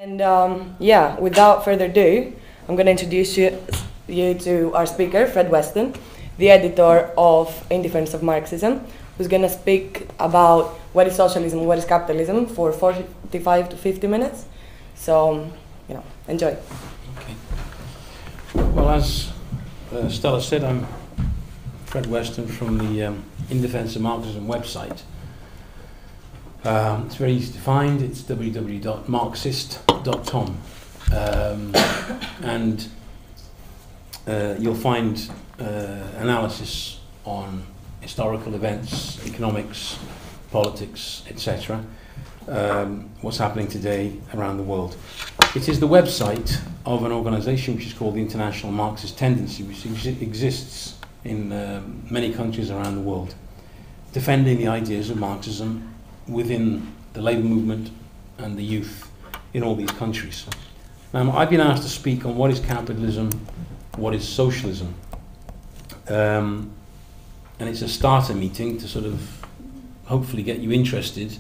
And yeah, without further ado, I'm going to introduce you to our speaker, Fred Weston, the editor of In Defence of Marxism, who's going to speak about what is socialism, what is capitalism for 45 to 50 minutes. So, enjoy. Okay. Well, as Stella said, I'm Fred Weston from the In Defence of Marxism website. It's very easy to find. It's www.marxist.com, and you'll find analysis on historical events, economics, politics, etc. What's happening today around the world. It is the website of an organisation which is called the International Marxist Tendency, which exists in many countries around the world, defending the ideas of Marxism within the labour movement and the youth in all these countries. Now, I've been asked to speak on what is capitalism, what is socialism, and it's a starter meeting to sort of hopefully get you interested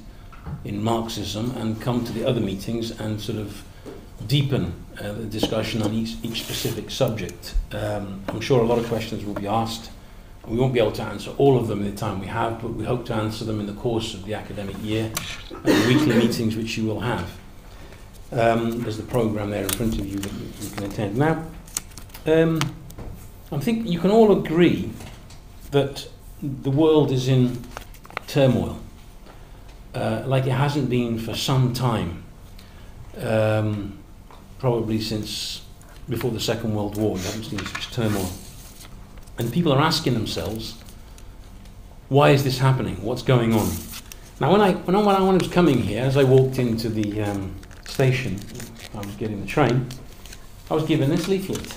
in Marxism and come to the other meetings and sort of deepen the discussion on each specific subject. I'm sure a lot of questions will be asked. We won't be able to answer all of them in the time we have, but we hope to answer them in the course of the academic year at the weekly meetings which you will have. There's the programme there in front of you that you can attend. Now, I think you can all agree that the world is in turmoil, like it hasn't been for some time, probably since before the Second World War. You haven't seen such turmoil. And people are asking themselves, why is this happening? What's going on? Now, when I was coming here, as I walked into the station, I was getting the train, I was given this leaflet.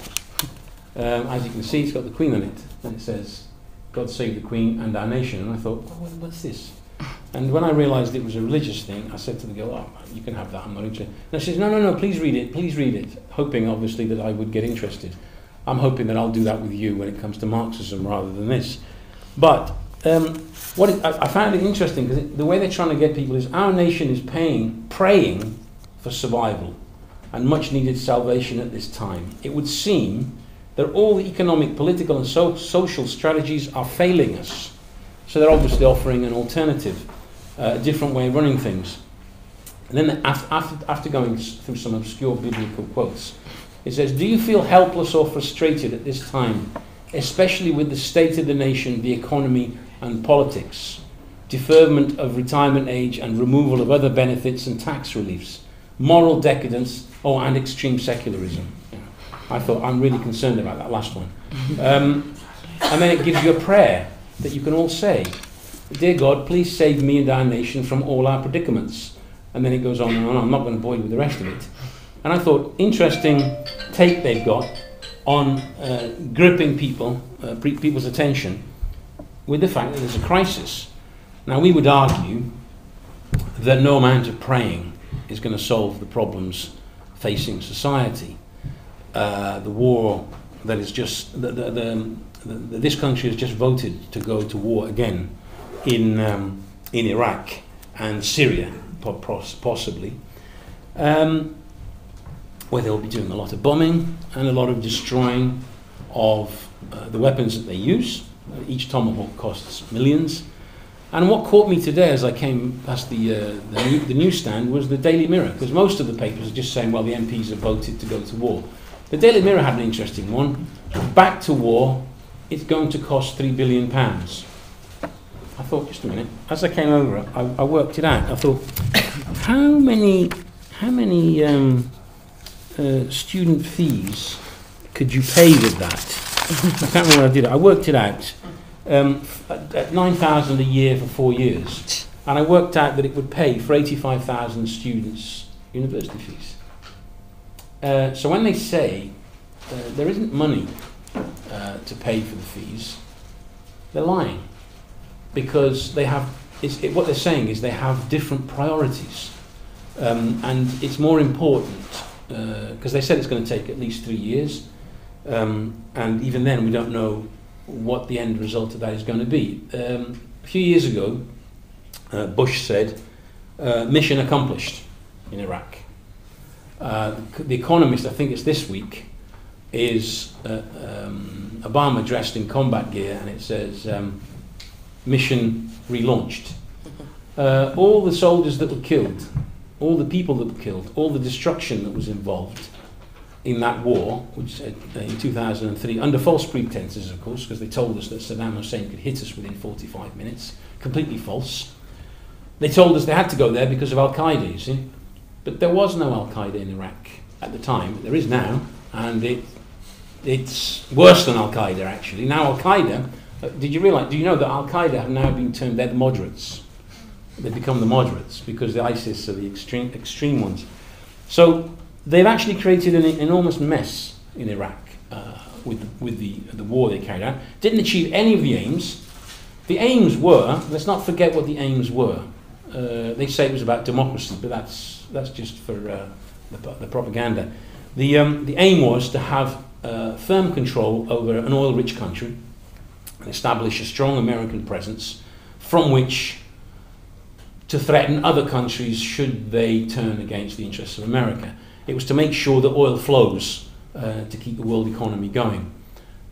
As you can see, it's got the Queen on it, and it says, God save the Queen and our nation. And I thought, what's this? And when I realised it was a religious thing, I said to the girl, oh, you can have that, I'm not interested. And she says, no, please read it, hoping, obviously, that I would get interested. I'm hoping that I'll do that with you when it comes to Marxism rather than this. But I found it interesting because the way they're trying to get people is our nation is praying for survival and much needed salvation at this time. It would seem that all the economic, political and social strategies are failing us. So they're obviously offering an alternative, a different way of running things. And then after going through some obscure biblical quotes, it says, do you feel helpless or frustrated at this time, especially with the state of the nation, the economy and politics, deferment of retirement age and removal of other benefits and tax reliefs, moral decadence, and extreme secularism? Yeah. I thought, I'm really concerned about that last one. And then it gives you a prayer that you can all say, dear God, please save me and our nation from all our predicaments. And then it goes on and on. I'm not going to bore you with the rest of it. And I thought, interesting take they've got on gripping people's attention with the fact that there's a crisis. Now, we would argue that no amount of praying is going to solve the problems facing society. The war that is just this country has just voted to go to war again in Iraq and Syria, possibly. Where they'll be doing a lot of bombing and a lot of destroying of the weapons that they use. Each tomahawk costs millions. And what caught me today as I came past the newsstand was the Daily Mirror, because most of the papers are just saying, well, the MPs have voted to go to war. The Daily Mirror had an interesting one. Back to war, it's going to cost £3 billion. I thought, just a minute, as I came over, I worked it out. I thought, how many student fees could you pay with that? I can't remember what I did. I worked it out at 9,000 a year for 4 years, and I worked out that it would pay for 85,000 students' university fees. So when they say there isn't money to pay for the fees, they're lying, because they have. What they're saying is they have different priorities, and it's more important. Because they said it's going to take at least 3 years, and even then we don't know what the end result of that is going to be. A few years ago, Bush said, mission accomplished in Iraq. The Economist, I think it's this week, is Obama dressed in combat gear, and it says mission relaunched. All the soldiers that were killed, all the people that were killed, all the destruction that was involved in that war, which in 2003, under false pretenses, of course, because they told us that Saddam Hussein could hit us within 45 minutes, completely false. They told us they had to go there because of Al-Qaeda, you see. But there was no Al-Qaeda in Iraq at the time. There is now, and it's worse than Al-Qaeda, actually. Now Al-Qaeda, do you know that Al-Qaeda have now been termed, they're the moderates. They've become the moderates because the ISIS are the extreme ones. So they've actually created an enormous mess in Iraq with the war they carried out. Didn't achieve any of the aims. The aims were, let's not forget what the aims were. They say it was about democracy, but that's just for the propaganda. The aim was to have firm control over an oil-rich country and establish a strong American presence from which to threaten other countries should they turn against the interests of America. It was to make sure that oil flows to keep the world economy going.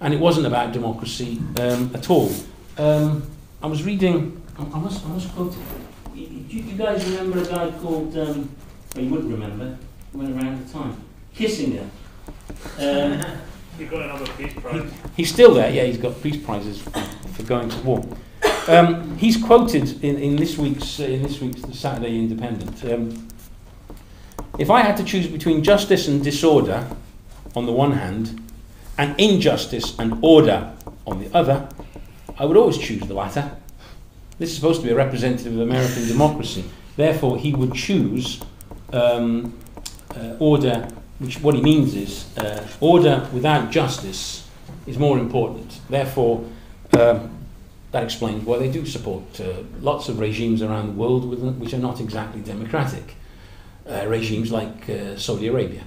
And it wasn't about democracy at all. I was reading, I must quote it. Do you guys remember a guy called, well, you wouldn't remember, he went around the time, Kissinger. He got another peace prize. He's still there, yeah, he's got peace prizes for going to war. He's quoted in this week's Saturday Independent. If I had to choose between justice and disorder on the one hand, and injustice and order on the other, I would always choose the latter. This is supposed to be a representative of American democracy. Therefore, he would choose order, which what he means is order without justice is more important. Therefore, that explains why they do support lots of regimes around the world which are not exactly democratic. Regimes like Saudi Arabia,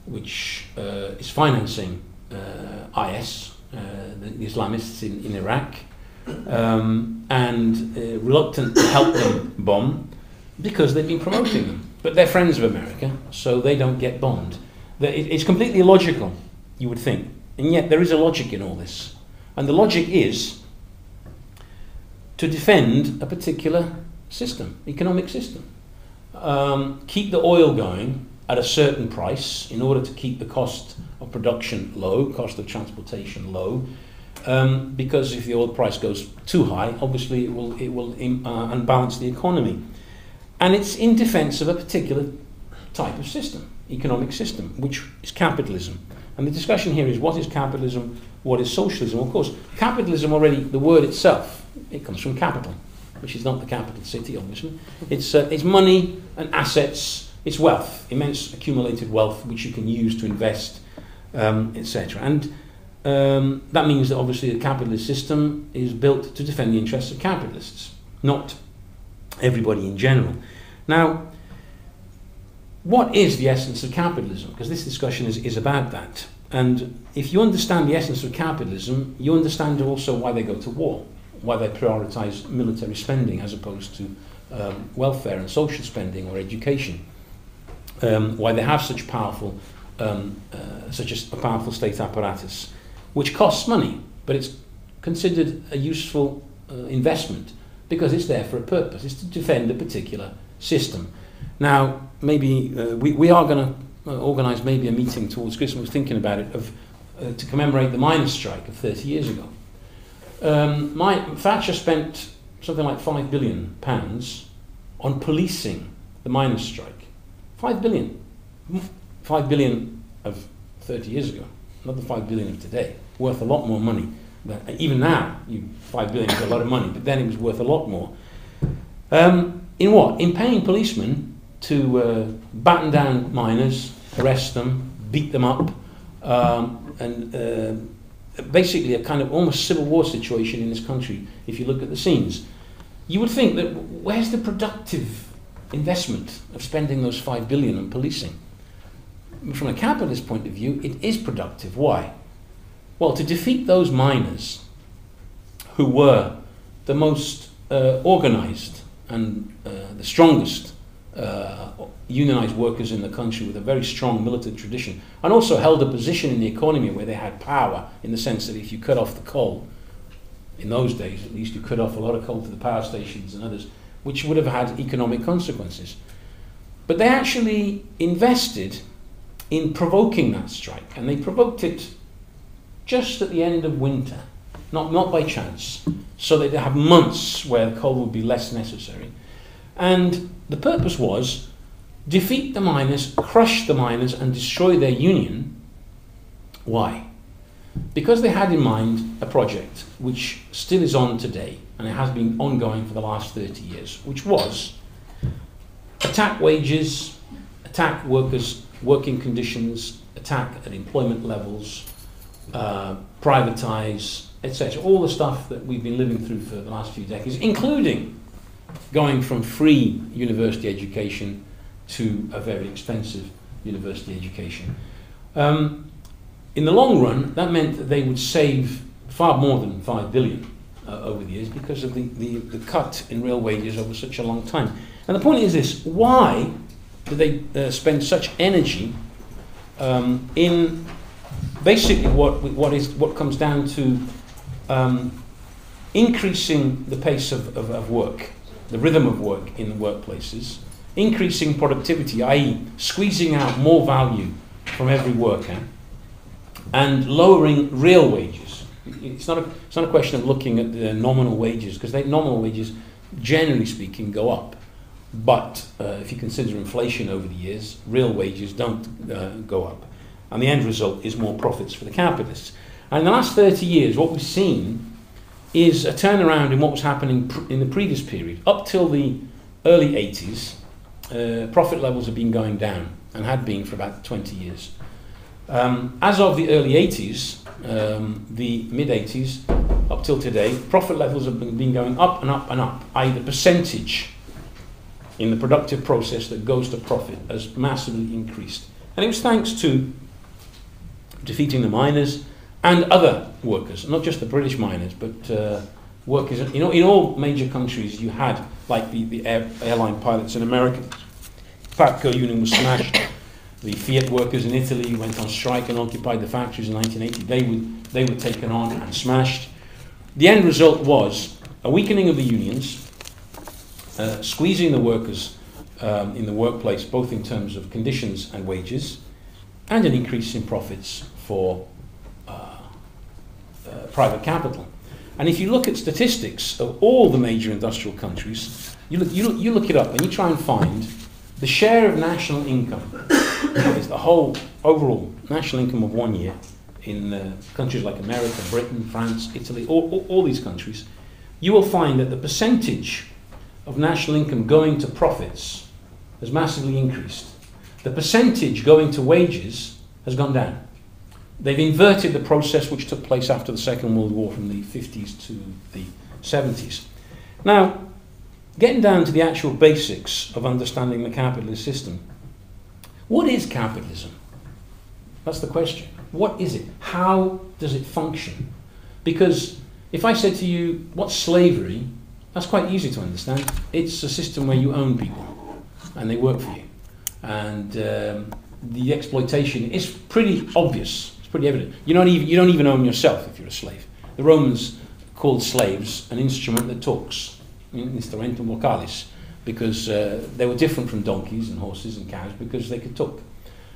which is financing IS, the Islamists in Iraq, and reluctant to help them bomb because they've been promoting them. But they're friends of America, so they don't get bombed. It's completely illogical, you would think, and yet there is a logic in all this. And the logic is to defend a particular system, economic system. Keep the oil going at a certain price in order to keep the cost of production low, cost of transportation low, because if the oil price goes too high, obviously it will unbalance the economy. And it's in defense of a particular type of system, economic system, which is capitalism. And the discussion here is what is capitalism, what is socialism? Of course, capitalism already, the word itself, it comes from capital, which is not the capital city, obviously. It's money and assets, it's wealth, immense accumulated wealth, which you can use to invest, etc. And that means that obviously the capitalist system is built to defend the interests of capitalists, not everybody in general. Now, what is the essence of capitalism? Because this discussion is about that. And if you understand the essence of capitalism, you understand also why they go to war, why they prioritize military spending as opposed to welfare and social spending or education, why they have such powerful, such a powerful state apparatus, which costs money, but it's considered a useful investment because it's there for a purpose. It's to defend a particular system. Now, maybe we are going to organise maybe a meeting towards Christmas. I was thinking about it to commemorate the miners' strike of 30 years ago. Thatcher spent something like £5 billion on policing the miners' strike. 5 billion. 5 billion of 30 years ago, not the 5 billion of today. Worth a lot more money. Even now, 5 billion is a lot of money, but then it was worth a lot more. In what? In paying policemen to batten down miners, arrest them, beat them up, and basically a kind of almost civil war situation in this country, if you look at the scenes. You would think that where's the productive investment of spending those 5 billion on policing? From a capitalist point of view, it is productive. Why? Well, to defeat those miners who were the most organised and the strongest unionized workers in the country with a very strong militant tradition, and also held a position in the economy where they had power, in the sense that if you cut off the coal, in those days at least, you cut off a lot of coal to the power stations and others, which would have had economic consequences. But they actually invested in provoking that strike, and they provoked it just at the end of winter, not by chance, so they'd have months where coal would be less necessary. And the purpose was defeat the miners, crush the miners, and destroy their union. Why? Because they had in mind a project which still is on today, and it has been ongoing for the last 30 years, which was attack wages, attack workers' working conditions, attack at employment levels, privatise, etc. All the stuff that we've been living through for the last few decades, including going from free university education to a very expensive university education. In the long run, that meant that they would save far more than 5 billion over the years because of the cut in real wages over such a long time. And the point is this: why do they spend such energy in basically what comes down to increasing the pace of work, the rhythm of work in the workplaces, increasing productivity, i.e. squeezing out more value from every worker, and lowering real wages? It's not a question of looking at the nominal wages, because nominal wages, generally speaking, go up. But if you consider inflation over the years, real wages don't go up. And the end result is more profits for the capitalists. And in the last 30 years, what we've seen is a turnaround in what was happening in the previous period. Up till the early 80s, profit levels have been going down, and had been for about 20 years. As of the early 80s, the mid-80s, up till today, profit levels have been going up and up and up, i.e. the percentage in the productive process that goes to profit has massively increased. And it was thanks to defeating the miners and other workers, not just the British miners, but workers. In all major countries, you had, like the airline pilots in America, PATCO union was smashed. The Fiat workers in Italy went on strike and occupied the factories in 1980. They were taken on and smashed. The end result was a weakening of the unions, squeezing the workers in the workplace, both in terms of conditions and wages, and an increase in profits for private capital. And if you look at statistics of all the major industrial countries, you look it up and you try and find the share of national income, that is the whole overall national income of 1 year in countries like America, Britain, France, Italy, all these countries, you will find that the percentage of national income going to profits has massively increased. The percentage going to wages has gone down. They've inverted the process which took place after the Second World War from the 50s to the 70s. Now, getting down to the actual basics of understanding the capitalist system. What is capitalism? That's the question. What is it? How does it function? Because if I said to you, what's slavery? That's quite easy to understand. It's a system where you own people and they work for you. And the exploitation is pretty obvious. It's pretty evident. You don't even own yourself if you're a slave. The Romans called slaves an instrument that talks, instrumentum vocalis, because they were different from donkeys and horses and cows because they could talk.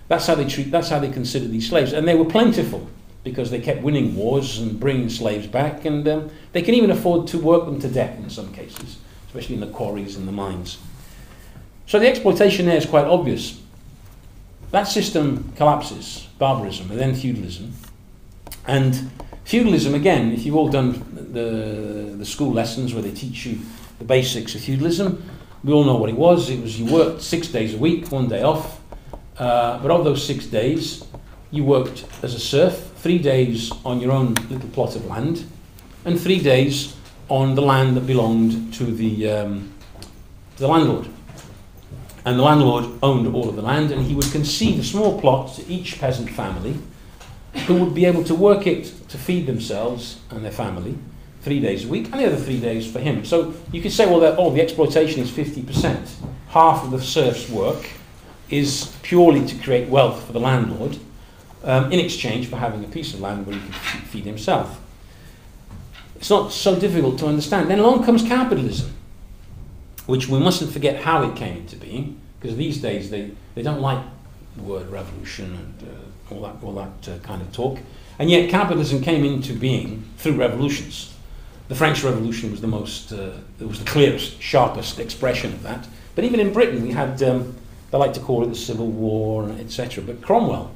That's how they considered these slaves, and they were plentiful because they kept winning wars and bringing slaves back, and they can even afford to work them to death in some cases, especially in the quarries and the mines. So the exploitation there is quite obvious. That system collapses, barbarism, and then feudalism. And feudalism, again, if you've all done the school lessons where they teach you the basics of feudalism, we all know what it was. It was you worked 6 days a week, 1 day off. But of those 6 days, you worked as a serf, 3 days on your own little plot of land, and 3 days on the land that belonged to the landlord. And the landlord owned all of the land, and he would concede a small plot to each peasant family who would be able to work it to feed themselves and their family 3 days a week, and the other 3 days for him. So you could say, well, the exploitation is 50%. half of the serf's work is purely to create wealth for the landlord in exchange for having a piece of land where he can feed himself. It's not so difficult to understand. Then along comes capitalism, which we mustn't forget how it came into being, because these days they don't like the word revolution and all that kind of talk. And yet capitalism came into being through revolutions. The French Revolution was the most, it was the clearest, sharpest expression of that. But even in Britain, we had, they like to call it the Civil War, etc. But Cromwell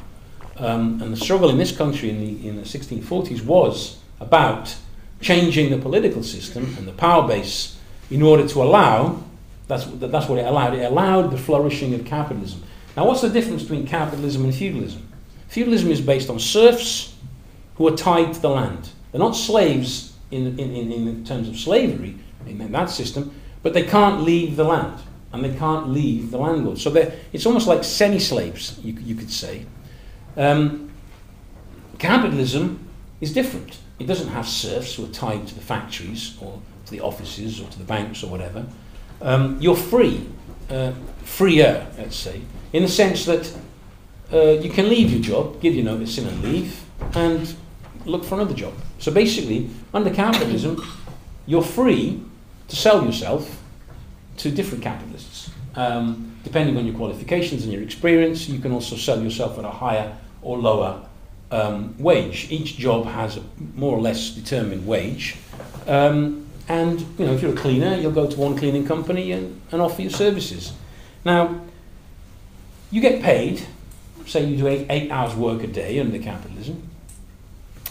and the struggle in this country in the 1640s was about changing the political system and the power base in order to allow, that's what it allowed the flourishing of capitalism. Now what's the difference between capitalism and feudalism? Feudalism is based on serfs who are tied to the land. They're not slaves in terms of slavery in that system, but they can't leave the land and they can't leave the landlord. So it's almost like semi-slaves, you could say. Capitalism is different. It doesn't have serfs who are tied to the factories or to the offices or to the banks or whatever. You're free, freer, let's say, in the sense that you can leave your job, give your notice in and leave, and look for another job. So basically, under capitalism, you're free to sell yourself to different capitalists. Depending on your qualifications and your experience, you can also sell yourself at a higher or lower wage. Each job has a more or less determined wage. And you know, if you're a cleaner, you'll go to one cleaning company and offer your services. Now, you get paid, say you do 8 hours work a day under capitalism,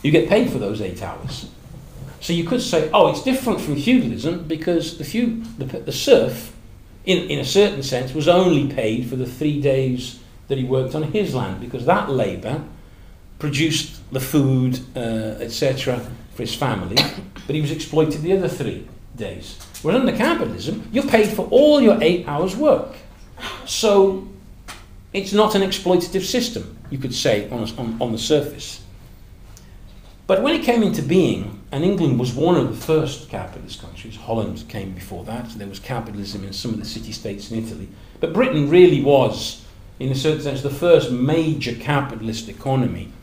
you get paid for those 8 hours. So you could say, oh, it's different from feudalism because the serf, in a certain sense, was only paid for the 3 days that he worked on his land, because that labour produced the food, etc., for his family, but he was exploited the other 3 days. Whereas under capitalism, you're paid for all your 8 hours work. So it's not an exploitative system, you could say, on the surface. But when it came into being, and England was one of the first capitalist countries, Holland came before that, so there was capitalism in some of the city-states in Italy, but Britain really was, in a certain sense, the first major capitalist economy.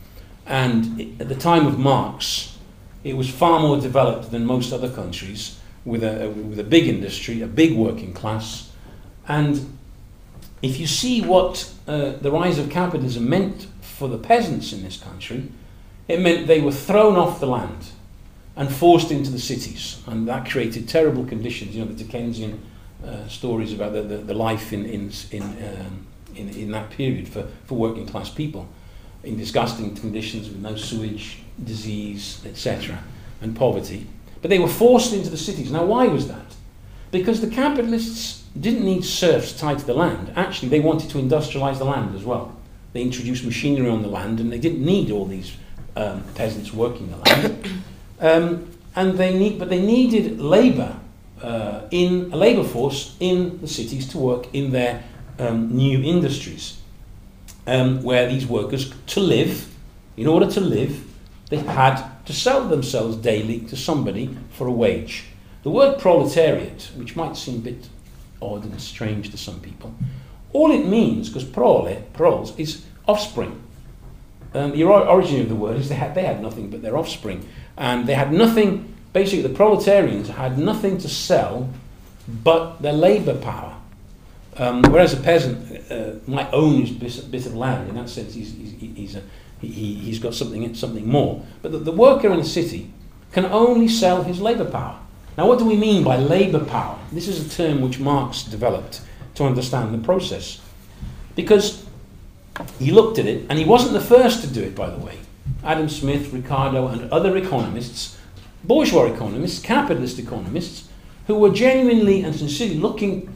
And at the time of Marx, it was far more developed than most other countries, with a big industry, a big working class. And if you see what the rise of capitalism meant for the peasants in this country, it meant they were thrown off the land and forced into the cities, and that created terrible conditions. You know, the Dickensian stories about the life in that period for working class people, in disgusting conditions with no sewage, disease, etc., and poverty. But they were forced into the cities. Now, why was that? Because the capitalists didn't need serfs tied to the land. Actually, they wanted to industrialize the land as well. They introduced machinery on the land, and they didn't need all these peasants working the land. But they needed labour, in a labour force in the cities to work in their new industries, where these workers, to live, in order to live, they had to sell themselves daily to somebody for a wage. The word proletariat, which might seem a bit odd and strange to some people, all it means, because proles, is offspring. The origin of the word is they had nothing but their offspring. And they had nothing, basically the proletarians had nothing to sell but their labour power. Whereas a peasant might own his bit of land. In that sense, he's got something more. But the worker in a city can only sell his labour power. Now, what do we mean by labour power? This is a term which Marx developed to understand the process. Because he looked at it, and he wasn't the first to do it, by the way. Adam Smith, Ricardo, and other economists, bourgeois economists, capitalist economists, who were genuinely and sincerely looking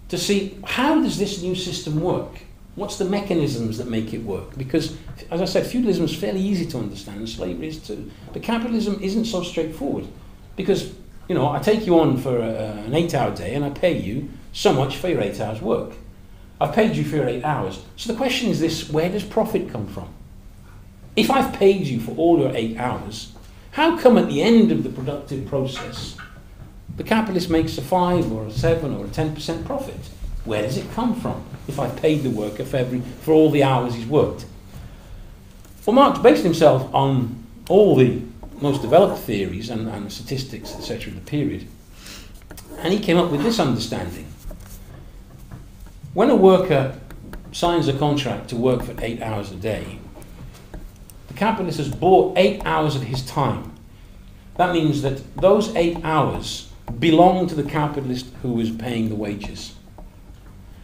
to see, how does this new system work? What's the mechanisms that make it work? Because, as I said, feudalism is fairly easy to understand, and slavery is too. But capitalism isn't so straightforward. Because, you know, I take you on for an 8-hour day, and I pay you so much for your 8 hours work. I've paid you for your 8 hours. So the question is this: where does profit come from? If I've paid you for all your 8 hours, how come at the end of the productive process the capitalist makes a 5 or a 7 or a 10% profit? Where does it come from if I paid the worker for all the hours he's worked? Well, Marx based himself on all the most developed theories and statistics, etc., of the period, and he came up with this understanding. When a worker signs a contract to work for 8 hours a day, the capitalist has bought 8 hours of his time. That means that those 8 hours belong to the capitalist who is paying the wages.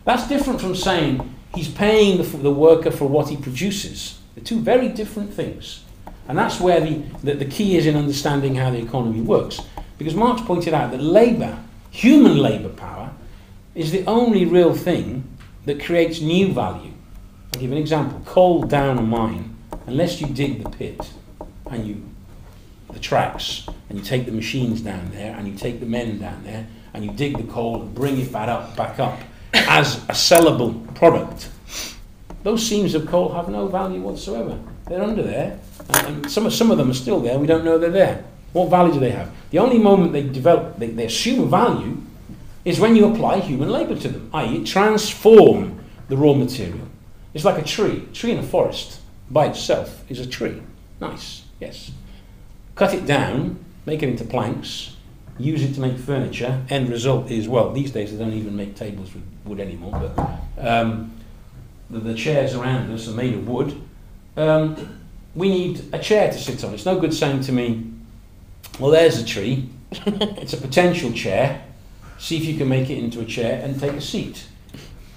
That's different from saying he's paying the worker for what he produces. They're two very different things. And that's where the key is in understanding how the economy works. Because Marx pointed out that labour, human labour power, is the only real thing that creates new value. I'll give you an example. Coal down a mine, unless you dig the pit and the tracks, and you take the machines down there, and you take the men down there, and you dig the coal and bring it back up as a sellable product, those seams of coal have no value whatsoever. They're under there, and some of them are still there. We don't know they're there. What value do they have? The only moment they assume value is when you apply human labour to them, i.e. transform the raw material. It's like a tree. A tree in a forest by itself is a tree. Nice, yes. Cut it down, make it into planks, use it to make furniture. End result is, well, these days they don't even make tables with wood anymore, but the chairs around us are made of wood. We need a chair to sit on. It's no good saying to me, well, there's a tree, it's a potential chair, see if you can make it into a chair and take a seat.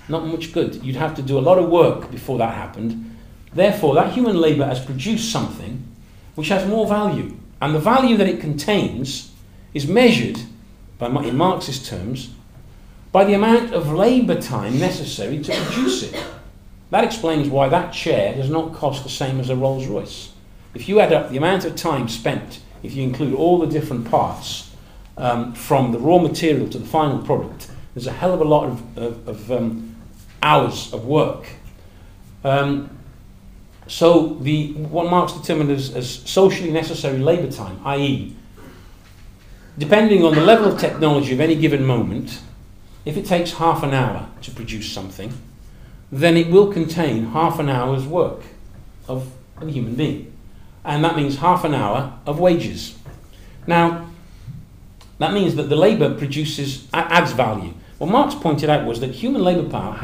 Not much good. You'd have to do a lot of work before that happened. Therefore, that human labour has produced something which has more value. And the value that it contains is measured, in Marxist terms, by the amount of labour time necessary to produce it. That explains why that chair does not cost the same as a Rolls Royce. If you add up the amount of time spent, if you include all the different parts, from the raw material to the final product, there's a hell of a lot of hours of work. So what Marx determined as socially necessary labour time, i.e. depending on the level of technology of any given moment, if it takes half an hour to produce something, then it will contain half an hour's work of a human being. And that means half an hour of wages. Now, that means that the labour adds value. What Marx pointed out was that human labour power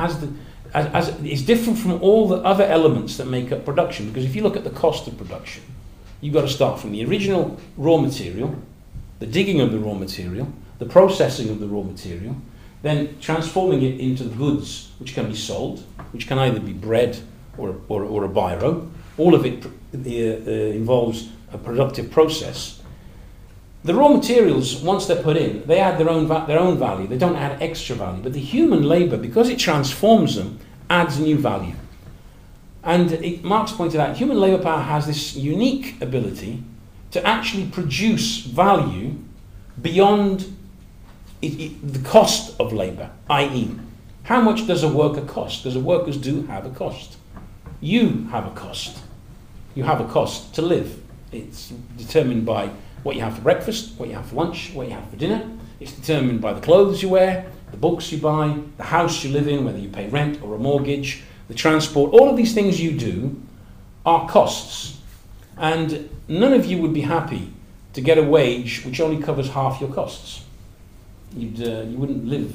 is different from all the other elements that make up production. Because if you look at the cost of production, you've got to start from the original raw material, the digging of the raw material, the processing of the raw material, then transforming it into the goods which can be sold, which can either be bread or a biro. All of it involves a productive process. The raw materials, once they're put in, they add their own value. They don't add extra value. But the human labour, because it transforms them, adds new value. And Marx pointed out, human labour power has this unique ability to actually produce value beyond the cost of labour, i.e. how much does a worker cost? Because workers do have a cost. You have a cost. You have a cost to live. It's determined by what you have for breakfast, what you have for lunch, what you have for dinner. It's determined by the clothes you wear, the books you buy, the house you live in, whether you pay rent or a mortgage, the transport. All of these things you do are costs. And none of you would be happy to get a wage which only covers half your costs. You wouldn't live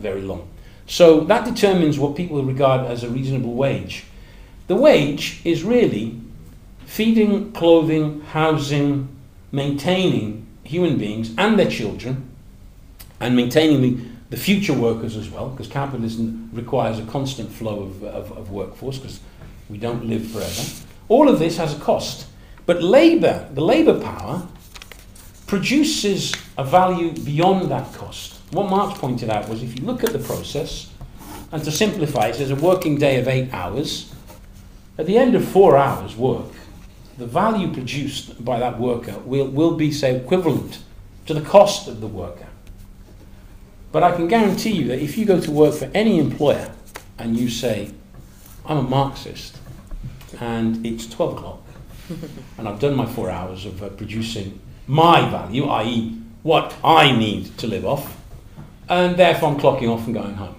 very long. So that determines what people regard as a reasonable wage. The wage is really feeding, clothing, housing, maintaining human beings and their children, and maintaining the future workers as well, because capitalism requires a constant flow of workforce, because we don't live forever. All of this has a cost. But labour, the labour power, produces a value beyond that cost. What Marx pointed out was, if you look at the process, and to simplify it, there's a working day of 8 hours. At the end of 4 hours work, the value produced by that worker will be, say, equivalent to the cost of the worker. But I can guarantee you that if you go to work for any employer and you say, I'm a Marxist and it's 12 o'clock and I've done my 4 hours of producing my value, i.e. what I need to live off, and therefore I'm clocking off and going home.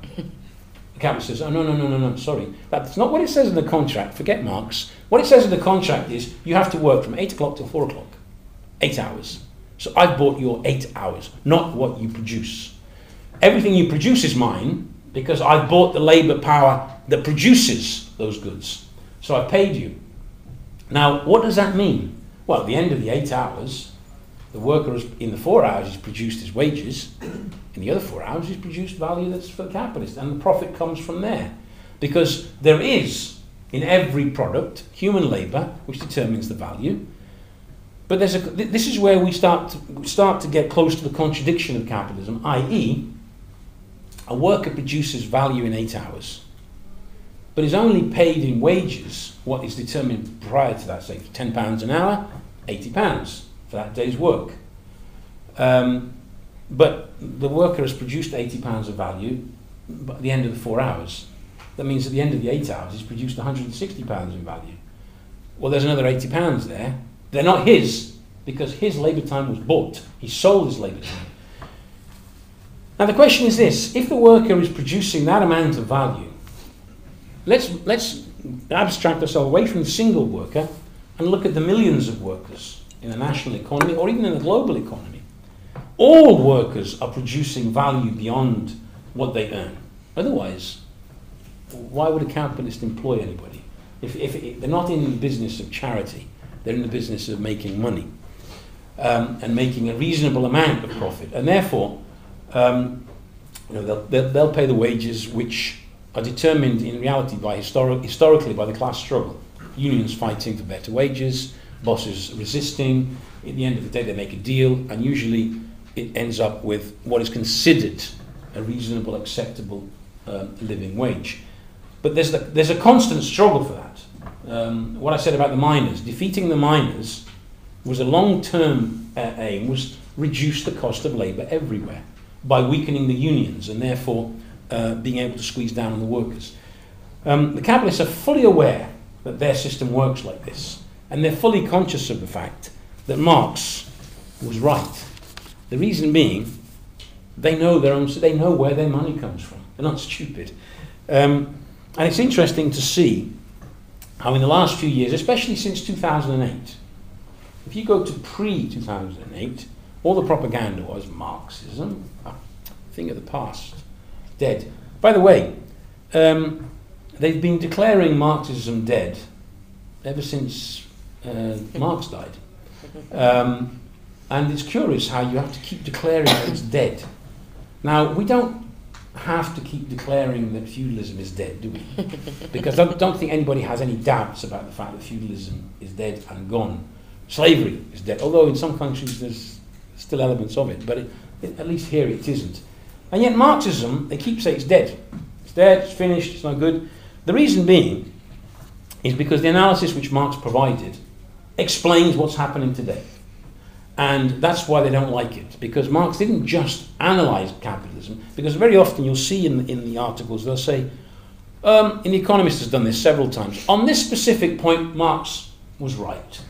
capitalist says, oh, no, sorry. That's not what it says in the contract. Forget Marx. What it says in the contract is you have to work from 8 o'clock till 4 o'clock. 8 hours. So I've bought your 8 hours, not what you produce. Everything you produce is mine because I've bought the labour power that produces those goods. So I paid you. Now, what does that mean? Well, at the end of the 8 hours, the worker in the 4 hours has produced his wages. In the other 4 hours, he's produced value that's for the capitalist, and the profit comes from there. Because there is, in every product, human labour, which determines the value. But this is where we start to get close to the contradiction of capitalism, i.e., a worker produces value in 8 hours, but is only paid in wages what is determined prior to that, say £10 an hour, £80 for that day's work. But the worker has produced £80 of value at the end of the 4 hours. That means at the end of the 8 hours he's produced £160 in value. Well, there's another £80 there. They're not his, because his labour time was bought. He sold his labour time. Now the question is this: if the worker is producing that amount of value, let's abstract ourselves away from the single worker and look at the millions of workers in the national economy or even in the global economy. All workers are producing value beyond what they earn. Otherwise, why would a capitalist employ anybody? If they're not in the business of charity, they're in the business of making money and making a reasonable amount of profit. And therefore, they'll pay the wages which are determined in reality by historically by the class struggle. Unions fighting for better wages, bosses resisting. At the end of the day, they make a deal, and usually it ends up with what is considered a reasonable, acceptable living wage. But there's a constant struggle for that. What I said about the miners, defeating the miners was a long-term aim, was reduce the cost of labour everywhere by weakening the unions and therefore being able to squeeze down on the workers. The capitalists are fully aware that their system works like this, and they're fully conscious of the fact that Marx was right. The reason being, they know they know where their money comes from. They're not stupid. And it's interesting to see how in the last few years, especially since 2008, if you go to pre-2008, all the propaganda was Marxism, a thing of the past, dead. By the way, they've been declaring Marxism dead ever since Marx died. And it's curious how you have to keep declaring that it's dead. Now, we don't have to keep declaring that feudalism is dead, do we? Because I don't think anybody has any doubts about the fact that feudalism is dead and gone. Slavery is dead, although in some countries there's still elements of it, but at least here it isn't. And yet Marxism, they keep saying it's dead. It's dead, it's finished, it's not good. The reason being is because the analysis which Marx provided explains what's happening today. And that's why they don't like it, because Marx didn't just analyse capitalism, because very often you'll see in the articles, they'll say, and The Economist has done this several times, on this specific point Marx was right,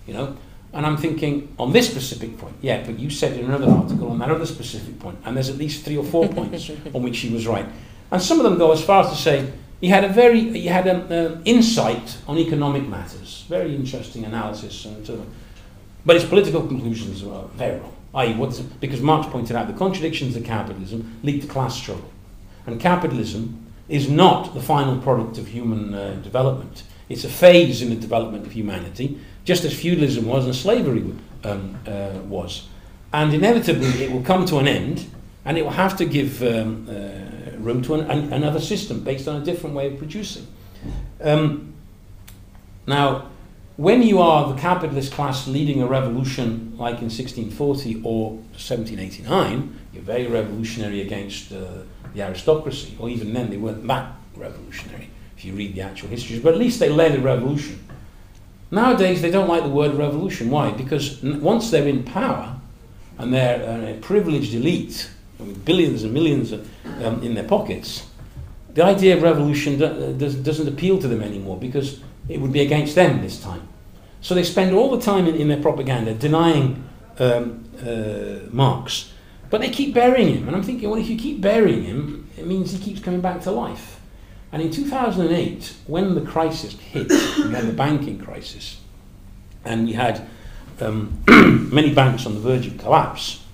you know, and I'm thinking, on this specific point, yeah, but you said in another article on that other specific point, and there's at least 3 or 4 points on which he was right. And some of them go as far as to say, he had an insight on economic matters, very interesting analysis, and but his political conclusions are very wrong. I.e., because Marx pointed out the contradictions of capitalism lead to class struggle. And capitalism is not the final product of human development. It's a phase in the development of humanity, just as feudalism was and slavery was. And inevitably it will come to an end, and it will have to give room to another system based on a different way of producing. Now, when you are the capitalist class leading a revolution like in 1640 or 1789, you're very revolutionary against the aristocracy, or even then they weren't that revolutionary if you read the actual histories, but at least they led a revolution. Nowadays they don't like the word revolution. Why? Because once they're in power and they're a privileged elite with billions and millions in their pockets, the idea of revolution doesn't appeal to them anymore, because it would be against them this time. So they spend all the time in their propaganda denying Marx. But they keep burying him, and I'm thinking, well, if you keep burying him, it means he keeps coming back to life. And in 2008, when the crisis hit, we had the banking crisis, and we had many banks on the verge of collapse,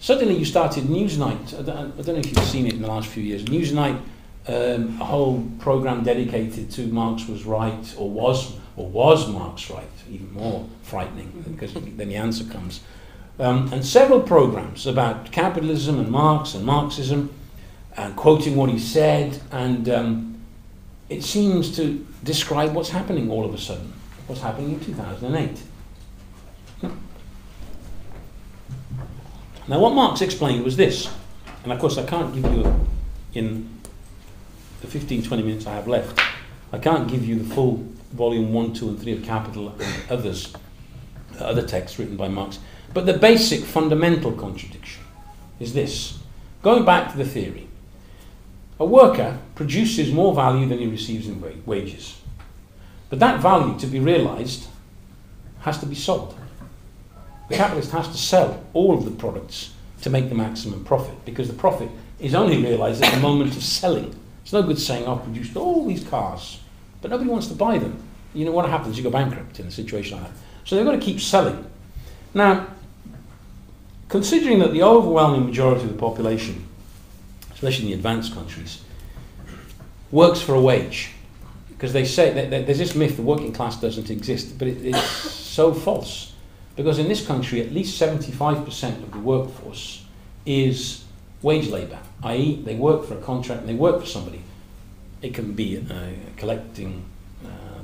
suddenly you started Newsnight. I don't know if you've seen it in the last few years. Newsnight, a whole program dedicated to Marx was right, or was Marx right? Even more frightening, because then the answer comes. And several programs about capitalism and Marx and Marxism, and quoting what he said, and it seems to describe what's happening all of a sudden, what's happening in 2008. Now, what Marx explained was this, and of course I can't give you, in the 15-20 minutes I have left, I can't give you the full volume 1, 2 and 3 of Capital and other texts written by Marx, but the basic fundamental contradiction is this. Going back to the theory, a worker produces more value than he receives in wages, but that value, to be realised, has to be sold. The capitalist has to sell all of the products to make the maximum profit, because the profit is only realised at the moment of selling. It's no good saying, I've produced all these cars, but nobody wants to buy them. You know what happens? You go bankrupt in a situation like that. So they've got to keep selling. Now, considering that the overwhelming majority of the population, especially in the advanced countries, works for a wage, because they say that there's this myth the working class doesn't exist, but it's so false. Because in this country, at least 75% of the workforce is wage labour, i.e. they work for a contract and they work for somebody. It can be collecting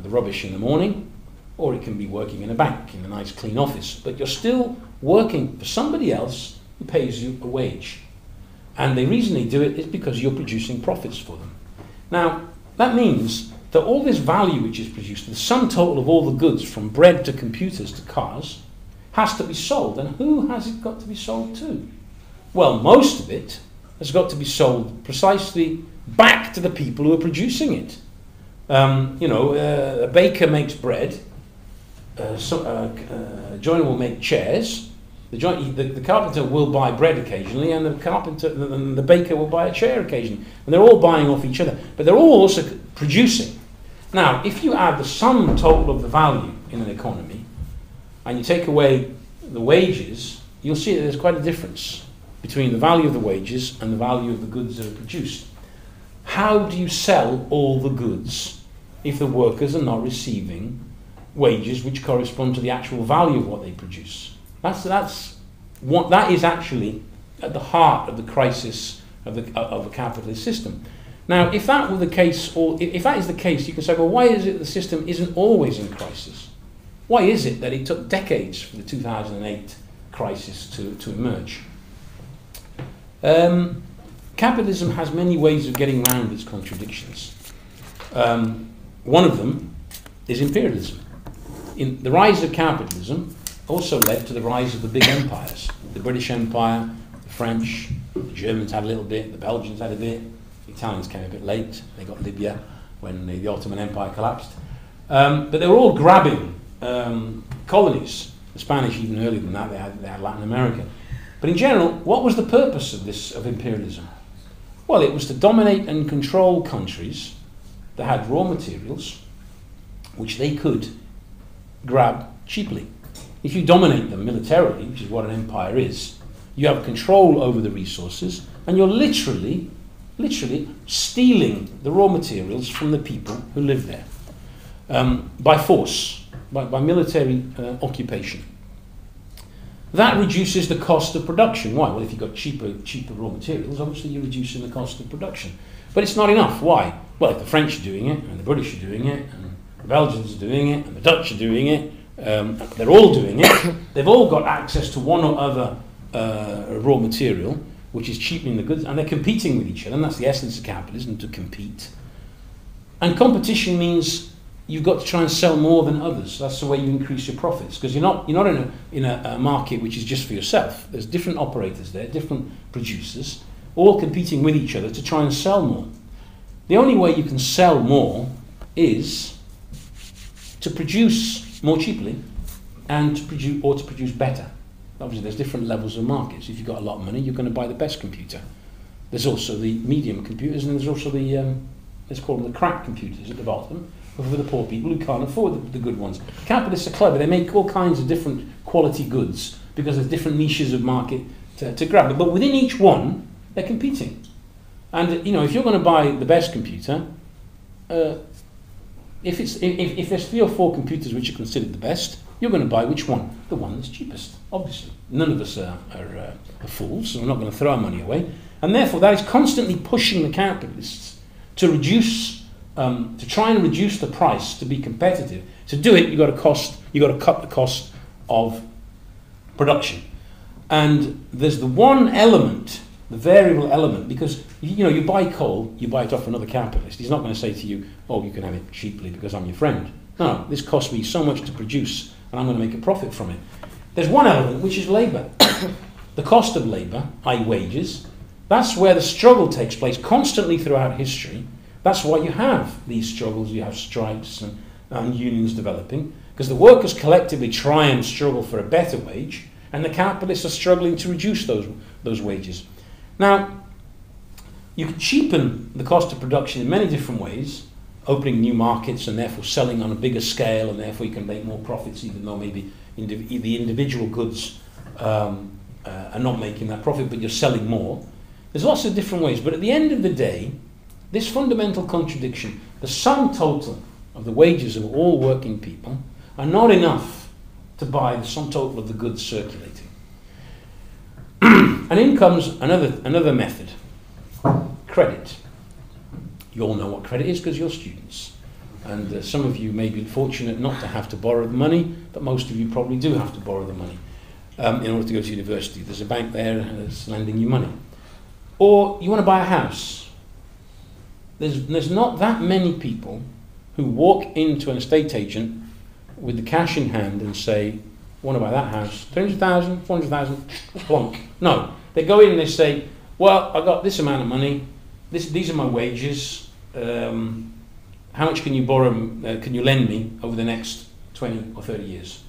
the rubbish in the morning, or it can be working in a bank, in a nice clean office. But you're still working for somebody else who pays you a wage. And the reason they do it is because you're producing profits for them. Now, that means that all this value which is produced, the sum total of all the goods, from bread to computers to cars, has to be sold. And who has it got to be sold to? Well, most of it has got to be sold precisely back to the people who are producing it. A baker makes bread, a joiner will make chairs, the carpenter will buy bread occasionally, and the baker will buy a chair occasionally. And they're all buying off each other, but they're all also producing. Now, if you add the sum total of the value in an economy, and you take away the wages, you'll see that there's quite a difference between the value of the wages and the value of the goods that are produced. How do you sell all the goods if the workers are not receiving wages which correspond to the actual value of what they produce? That is actually at the heart of the crisis of a capitalist system. Now, if that were the case, or if that is the case, you can say, well, why is it the system isn't always in crisis? Why is it that it took decades for the 2008 crisis to emerge? Capitalism has many ways of getting around its contradictions. One of them is imperialism. The rise of capitalism also led to the rise of the big empires. The British Empire, the French, the Germans had a little bit, the Belgians had a bit, the Italians came a bit late, they got Libya when the Ottoman Empire collapsed. But they were all grabbing colonies. The Spanish even earlier than that, they had Latin America. But in general, what was the purpose of imperialism? Well, it was to dominate and control countries that had raw materials which they could grab cheaply. If you dominate them militarily, which is what an empire is, you have control over the resources, and you're literally stealing the raw materials from the people who live there by force. By military occupation. That reduces the cost of production. Why? Well, if you've got cheaper raw materials, obviously you're reducing the cost of production. But it's not enough. Why? Well, if the French are doing it, and the British are doing it, and the Belgians are doing it, and the Dutch are doing it, they're all doing it. They've all got access to one or other raw material, which is cheapening the goods, and they're competing with each other, and that's the essence of capitalism, to compete. And competition means you've got to try and sell more than others. That's the way you increase your profits, because you're not in a market which is just for yourself. There's different operators there, different producers, all competing with each other to try and sell more. The only way you can sell more is to produce more cheaply and to produce better. Obviously, there's different levels of markets. If you've got a lot of money, you're going to buy the best computer. There's also the medium computers, and there's also the, let's call them the crack computers at the bottom, for the poor people who can't afford the good ones. Capitalists are clever. They make all kinds of different quality goods because there's different niches of market to grab. But within each one, they're competing. And, you know, if you're going to buy the best computer, if there's 3 or 4 computers which are considered the best, you're going to buy which one? The one that's cheapest, obviously. None of us are fools, so we're not going to throw our money away. And therefore, that is constantly pushing the capitalists to reduce, to try and reduce the price to be competitive. To do it, you've got to cut the cost of production. And there's the one element, the variable element, because you know, you buy coal, you buy it off another capitalist. He's not going to say to you, "Oh, you can have it cheaply because I'm your friend." No, this costs me so much to produce, and I'm going to make a profit from it. There's one element which is labour. The cost of labour, i.e. wages. That's where the struggle takes place constantly throughout history. That's why you have these struggles, you have strikes and unions developing, because the workers collectively try and struggle for a better wage, and the capitalists are struggling to reduce those wages. Now, you can cheapen the cost of production in many different ways, opening new markets and therefore selling on a bigger scale, and therefore you can make more profits, even though maybe the individual goods are not making that profit, but you're selling more. There's lots of different ways, but at the end of the day, this fundamental contradiction, the sum total of the wages of all working people, are not enough to buy the sum total of the goods circulating. And in comes another method, credit. You all know what credit is because you're students. And some of you may be fortunate not to have to borrow the money, but most of you probably do have to borrow the money in order to go to university. There's a bank there that's lending you money. Or you want to buy a house. There's not that many people who walk into an estate agent with the cash in hand and say, "I want to buy that house, 300,000, 400,000, plonk." No, they go in and they say, "Well, I've got this amount of money, these are my wages, how much can you borrow, can you lend me over the next 20 or 30 years?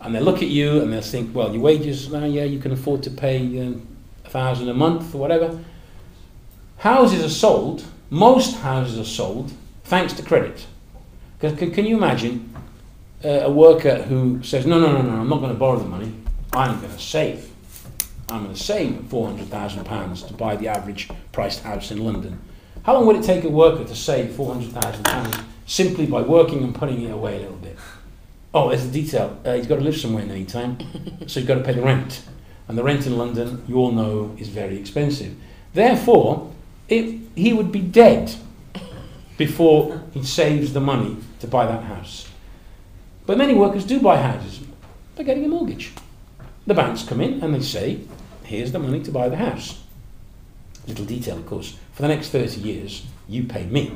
And they'll look at you and they'll think, "Well, your wages, yeah, you can afford to pay 1,000 a month or whatever." Houses are sold, most houses are sold thanks to credit. Can you imagine a worker who says, no, I'm not going to borrow the money, I'm going to save. I'm going to save £400,000 to buy the average priced house in London. How long would it take a worker to save £400,000 simply by working and putting it away a little bit? Oh, there's the detail. He's got to live somewhere in the meantime, so he's got to pay the rent. And the rent in London, you all know, is very expensive. Therefore, he would be dead before he saves the money to buy that house. But many workers do buy houses. They're getting a mortgage. The banks come in and they say, "Here's the money to buy the house." Little detail, of course. For the next 30 years, you pay me,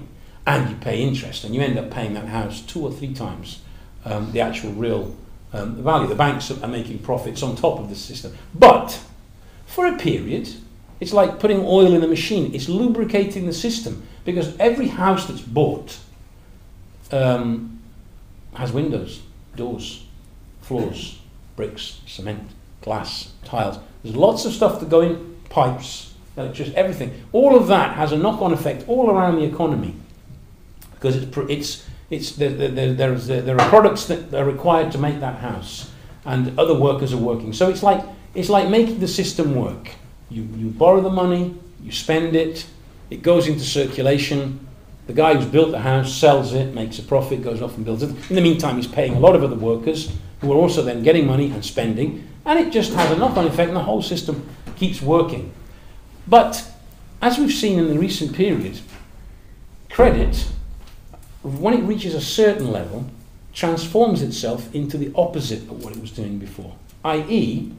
and you pay interest, and you end up paying that house 2 or 3 times the actual real value. The banks are making profits on top of the system. But for a period, it's like putting oil in a machine. It's lubricating the system, because every house that's bought has windows, doors, floors, bricks, cement, glass, tiles. There's lots of stuff that go in, pipes, electricity, everything. All of that has a knock-on effect all around the economy, because there are products that are required to make that house, and other workers are working. So it's like making the system work. You borrow the money, you spend it, it goes into circulation. The guy who's built the house sells it, makes a profit, goes off and builds it. In the meantime, he's paying a lot of other workers who are also then getting money and spending, and it just has a knock-on effect, and the whole system keeps working. But as we've seen in the recent period, credit, when it reaches a certain level, transforms itself into the opposite of what it was doing before. I.e.,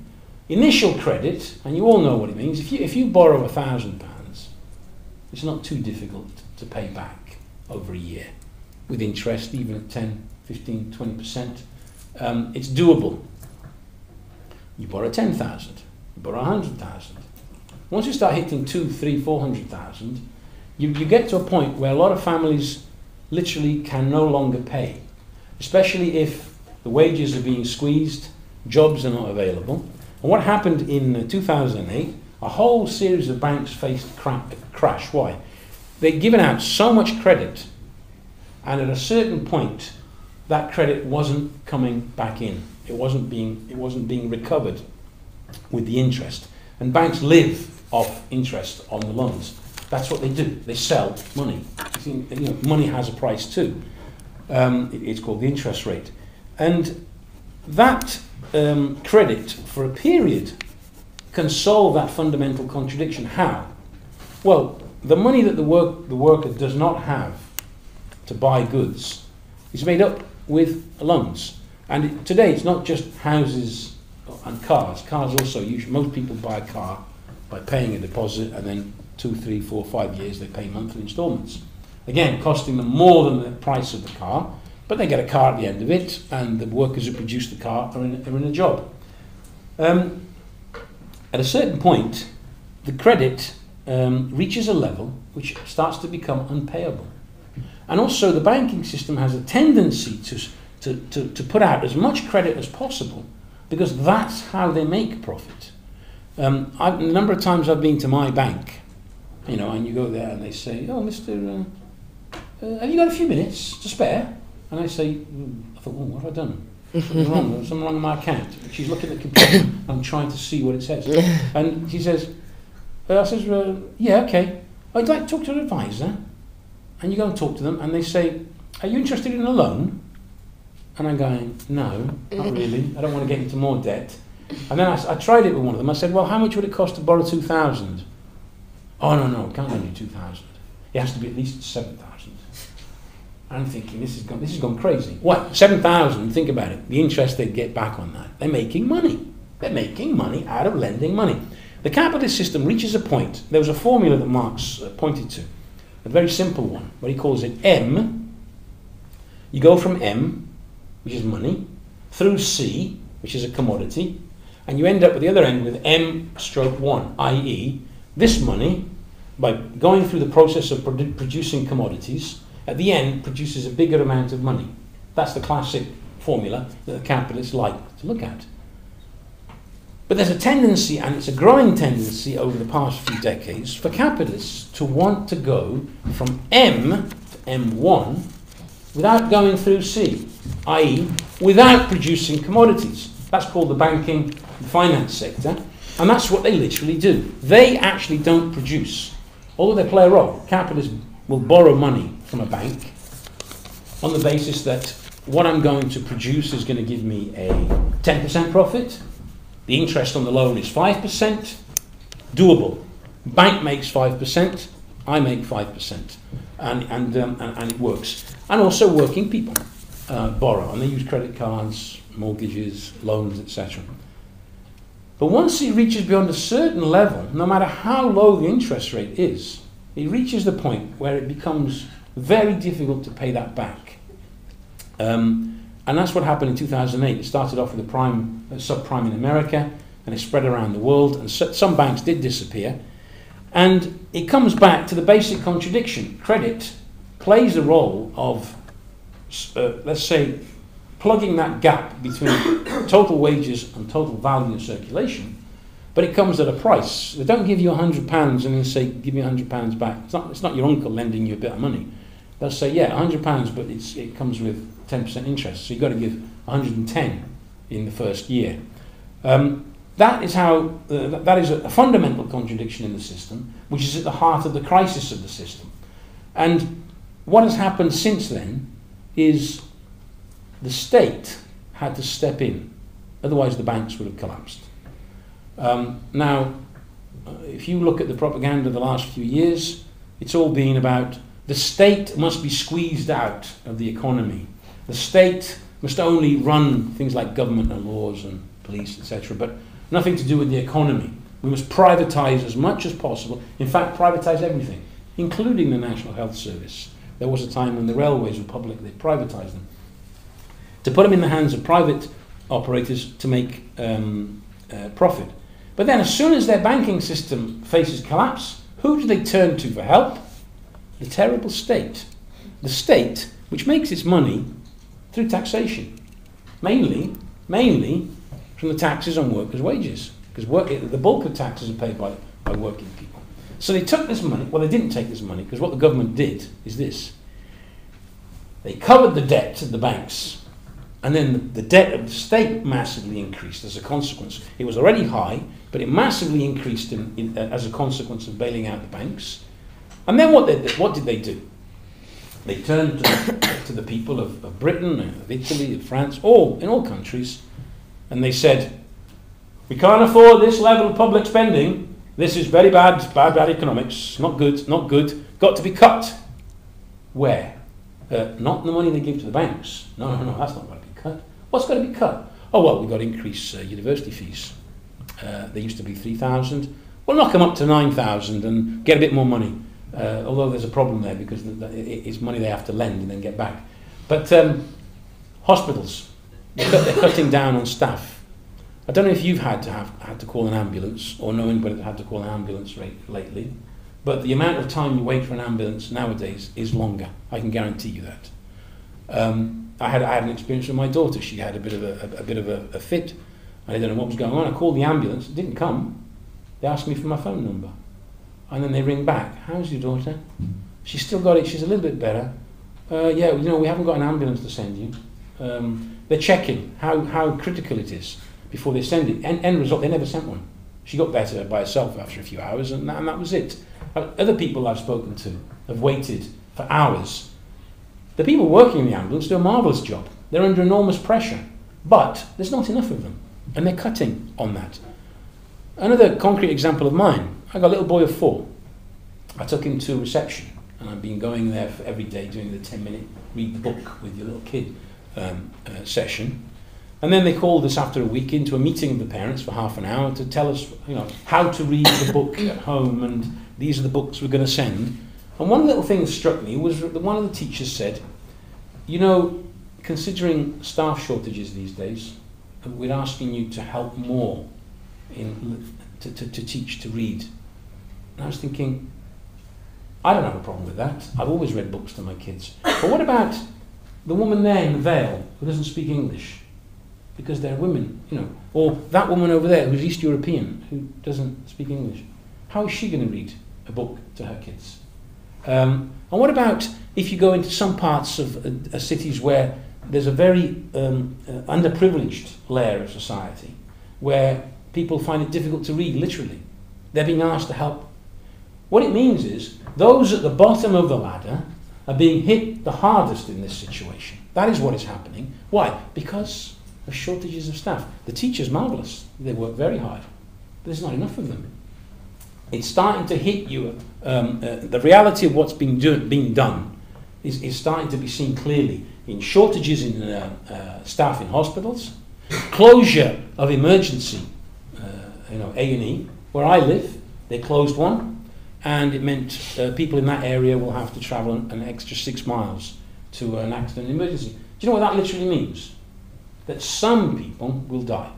initial credit, and you all know what it means, if you borrow £1,000, it's not too difficult to pay back over a year, with interest, even at 10, 15, 20%. It's doable. You borrow 10,000, you borrow 100,000. Once you start hitting 2, 3, 400,000, you get to a point where a lot of families literally can no longer pay, especially if the wages are being squeezed, jobs are not available. And what happened in 2008, a whole series of banks faced crash. Why? They'd given out so much credit, and at a certain point, that credit wasn't coming back in. It wasn't being recovered with the interest. And banks live off interest on the loans. That's what they do. They sell money. You know, money has a price too. It's called the interest rate. And that credit for a period can solve that fundamental contradiction. How? Well, the money that the worker does not have to buy goods is made up with loans. And today it's not just houses and cars. Cars also, usually most people buy a car by paying a deposit, and then 2, 3, 4, 5 years they pay monthly installments. Again, costing them more than the price of the car, but they get a car at the end of it, and the workers who produce the car are in a job. At a certain point, the credit reaches a level which starts to become unpayable. And also the banking system has a tendency to put out as much credit as possible, because that's how they make profit. A number of times I've been to my bank, you know, and you go there and they say, "Oh, Mr. Have you got a few minutes to spare?" And I say, I thought, "Oh, what have I done? Something wrong. There's something wrong with my account." She's looking at the computer. I'm trying to see what it says. And she says, I says, "Yeah, okay. I'd like to talk to an advisor." And you go and talk to them, and they say, "Are you interested in a loan?" And I'm going, "No, not really. I don't want to get into more debt." And then I tried it with one of them. I said, "Well, how much would it cost to borrow 2,000? "Oh, no, it can't only be 2,000. It has to be at least 7,000. I'm thinking, this has gone crazy. What? 7,000? Think about it. The interest they'd get back on that. They're making money. They're making money out of lending money. The capitalist system reaches a point. There was a formula that Marx pointed to, a very simple one, what he calls it M. You go from M, which is money, through C, which is a commodity, and you end up at the other end with M/1, i.e., this money, by going through the process of producing commodities, at the end produces a bigger amount of money. That's the classic formula that the capitalists like to look at. But there's a tendency, and it's a growing tendency over the past few decades, for capitalists to want to go from M to M1 without going through C, i.e. without producing commodities. That's called the banking and finance sector, and that's what they literally do. They actually don't produce. Although they play a role, capitalists will borrow money from a bank on the basis that what I'm going to produce is going to give me a 10% profit. The interest on the loan is 5%. Doable. Bank makes 5%. I make 5%. And it works. And also working people borrow. And they use credit cards, mortgages, loans, etc. But once it reaches beyond a certain level, no matter how low the interest rate is, it reaches the point where it becomes very difficult to pay that back. And that's what happened in 2008. It started off with a subprime in America, and it spread around the world, and some banks did disappear. And it comes back to the basic contradiction. Credit plays the role of, let's say, plugging that gap between total wages and total value of circulation, but it comes at a price. They don't give you £100 and then say, "Give me £100 back." It's not your uncle lending you a bit of money. They'll say, "Yeah, £100, but it comes with 10% interest, so you've got to give 110 in the first year." That is a fundamental contradiction in the system, which is at the heart of the crisis of the system. And what has happened since then is the state had to step in, otherwise the banks would have collapsed. Now, if you look at the propaganda of the last few years, it's all been about the state must be squeezed out of the economy. The state must only run things like government and laws and police, etc., but nothing to do with the economy. We must privatise as much as possible. In fact, privatise everything, including the National Health Service. There was a time when the railways were public, they privatised them, to put them in the hands of private operators to make profit. But then as soon as their banking system faces collapse, who do they turn to for help? The terrible state. The state, which makes its money through taxation. Mainly from from the taxes on workers' wages, because the bulk of taxes are paid by working people. So they took this money. Well, they didn't take this money, because what the government did is this. They covered the debt of the banks, and then the debt of the state massively increased as a consequence. It was already high, but it massively increased as a consequence of bailing out the banks. And then what did they do? They turned to the people of Britain, of Italy, of France, in all countries, and they said, we can't afford this level of public spending. This is very bad economics. Not good. Got to be cut. Where? Not the money they give to the banks. No, that's not going to be cut. What's got to be cut? Oh, well, we've got to increase university fees. They used to be 3,000. We'll knock them up to 9,000 and get a bit more money. Although there's a problem there, because it's money they have to lend and then get back. But hospitals, they're cutting down on staff. I don't know if you've had to call an ambulance, or know anybody that had to call an ambulance lately, but the amount of time you wait for an ambulance nowadays is longer. I can guarantee you that. I had an experience with my daughter. She had a bit of a fit. I didn't know what was going on. I called the ambulance. It didn't come. They asked me for my phone number, and then they ring back. How's your daughter? She's still got it. She's a little bit better. Yeah, we haven't got an ambulance to send you. They're checking how critical it is before they send it. End result, they never sent one. She got better by herself after a few hours, and that was it. Other people I've spoken to have waited for hours. The people working in the ambulance do a marvellous job. They're under enormous pressure, but there's not enough of them, and they're cutting on that. Another concrete example of mine, I got a little boy of 4. I took him to reception, and I've been going there for every day doing the 10-minute read the book with your little kid session. And then they called us after a week into a meeting of the parents for half an hour to tell us, how to read the book at home, and these are the books we're going to send. And one little thing that struck me was that one of the teachers said, considering staff shortages these days, we're asking you to help more to teach to read. And I was thinking, I don't have a problem with that. I've always read books to my kids. But what about the woman there in the veil who doesn't speak English? Because they're women, or that woman over there who's East European who doesn't speak English. How is she going to read a book to her kids? And what about if you go into some parts of cities where there's a very underprivileged layer of society, where people find it difficult to read, literally. They're being asked to help. What it means is those at the bottom of the ladder are being hit the hardest in this situation. That is what is happening. Why? Because of shortages of staff. The teachers, marvellous. They work very hard. But there's not enough of them. It's starting to hit you. The reality of what's being done is starting to be seen clearly in shortages in staff in hospitals, closure of emergency, A&E. Where I live, they closed one, and it meant people in that area will have to travel an extra 6 miles to an accident emergency. Do you know what that literally means? That some people will die.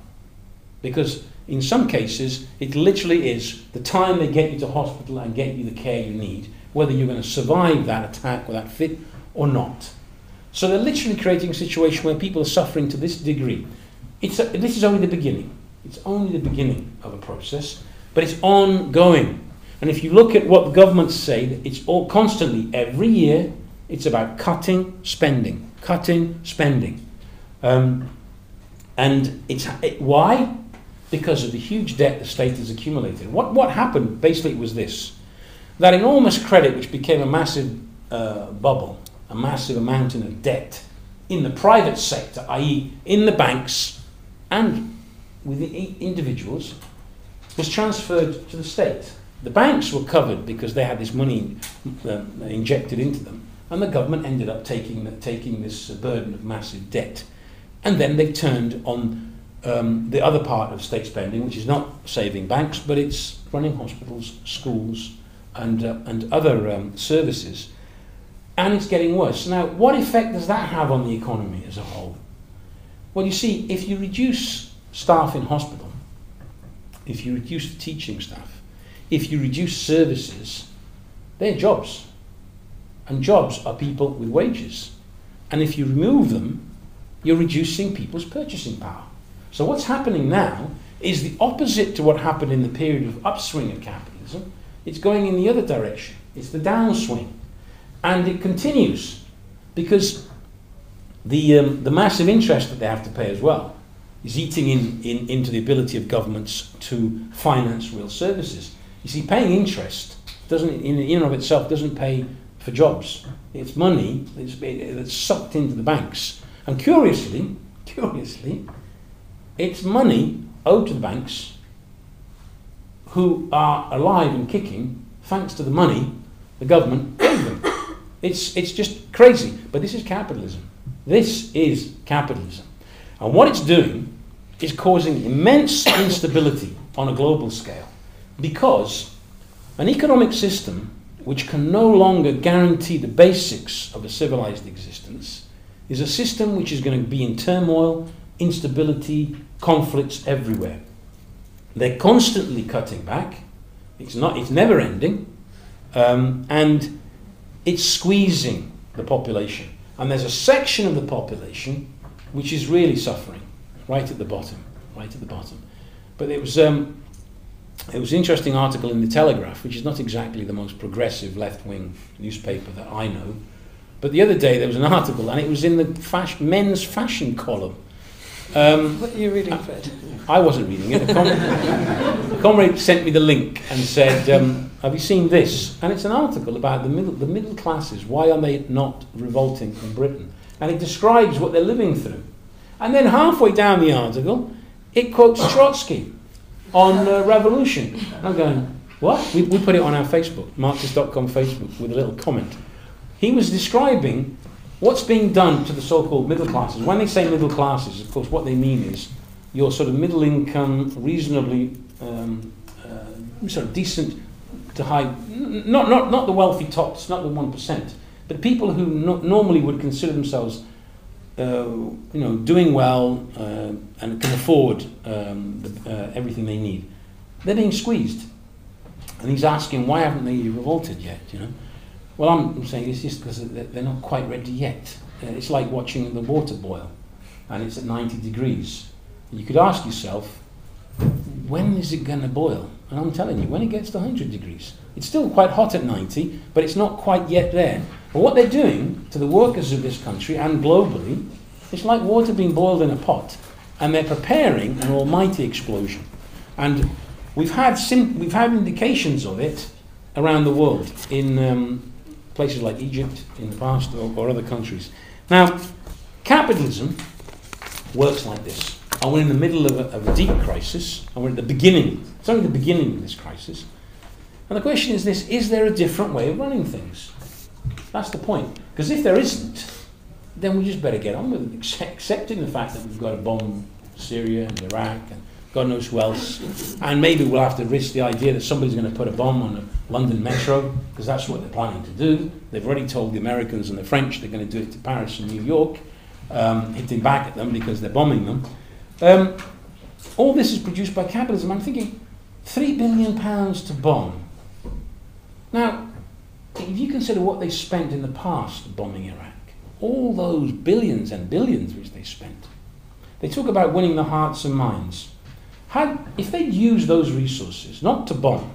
Because in some cases, it literally is the time they get you to hospital and get you the care you need, whether you're going to survive that attack or that fit or not. So they're literally creating a situation where people are suffering to this degree. This is only the beginning. It's only the beginning of a process, but it's ongoing. And if you look at what the governments say, it's all constantly, every year, it's about cutting spending. Why? Because of the huge debt the state has accumulated. What happened basically was this: that enormous credit, which became a massive bubble, a massive mountain of debt in the private sector, i.e. in the banks and with the individuals, was transferred to the state. The banks were covered because they had this money injected into them, and the government ended up taking this burden of massive debt. And then they turned on the other part of state spending, which is not saving banks, but it's running hospitals, schools, and other services. And it's getting worse. Now, what effect does that have on the economy as a whole? Well, you see, if you reduce staff in hospital, if you reduce the teaching staff, if you reduce services, they're jobs. And jobs are people with wages. And if you remove them, you're reducing people's purchasing power. So what's happening now is the opposite to what happened in the period of upswing of capitalism. It's going in the other direction. It's the downswing. And it continues because the massive interest that they have to pay as well is eating into the ability of governments to finance real services. You see, paying interest doesn't, in and of itself, doesn't pay for jobs. It's money that's sucked into the banks. And curiously, it's money owed to the banks who are alive and kicking thanks to the money the government gave them. It's just crazy. But this is capitalism. This is capitalism. And what it's doing is causing immense instability on a global scale, because an economic system which can no longer guarantee the basics of a civilized existence is a system which is going to be in turmoil, instability, conflicts everywhere. They're constantly cutting back. It's never ending, and it's squeezing the population. And there's a section of the population which is really suffering, right at the bottom. But it was an interesting article in the Telegraph, which is not exactly the most progressive left-wing newspaper that I know. But the other day there was an article, and it was in the men's fashion column. What are you reading, Fred? I wasn't reading it. A comrade sent me the link and said, have you seen this? And it's an article about the middle classes. Why are they not revolting in Britain? And it describes what they're living through. And then halfway down the article, it quotes Trotsky on revolution. And I'm going, what? We put it on our Facebook, Marxist.com Facebook, with a little comment. He was describing what's being done to the so-called middle classes. When they say middle classes, of course, what they mean is your sort of middle income, reasonably sort of decent to high, not the wealthy tops, not the 1%, but people who normally would consider themselves doing well and can afford everything they need. They're being squeezed. And he's asking, why haven't they revolted yet, Well, I'm saying it's just because they're not quite ready yet. It's like watching the water boil, and it's at 90 degrees. You could ask yourself, when is it going to boil? And I'm telling you, when it gets to 100 degrees. It's still quite hot at 90, but it's not quite yet there. But what they're doing to the workers of this country and globally, it's like water being boiled in a pot, and they're preparing an almighty explosion. And we've had indications of it around the world in places like Egypt in the past or other countries. Now, capitalism works like this. And we're in the middle of a deep crisis, and we're at the beginning. It's only the beginning of this crisis. And the question is this: is there a different way of running things? That's the point. Because if there isn't, then we just better get on with it, accepting the fact that we've got to bomb Syria and Iraq and God knows who else. And maybe we'll have to risk the idea that somebody's going to put a bomb on the London metro, because that's what they're planning to do. They've already told the Americans and the French they're going to do it to Paris and New York, hitting back at them because they're bombing them. All this is produced by capitalism. I'm thinking, £3 billion to bomb. Now, if you consider what they spent in the past bombing Iraq, all those billions and billions which they spent, they talk about winning the hearts and minds. If they'd used those resources, not to bomb,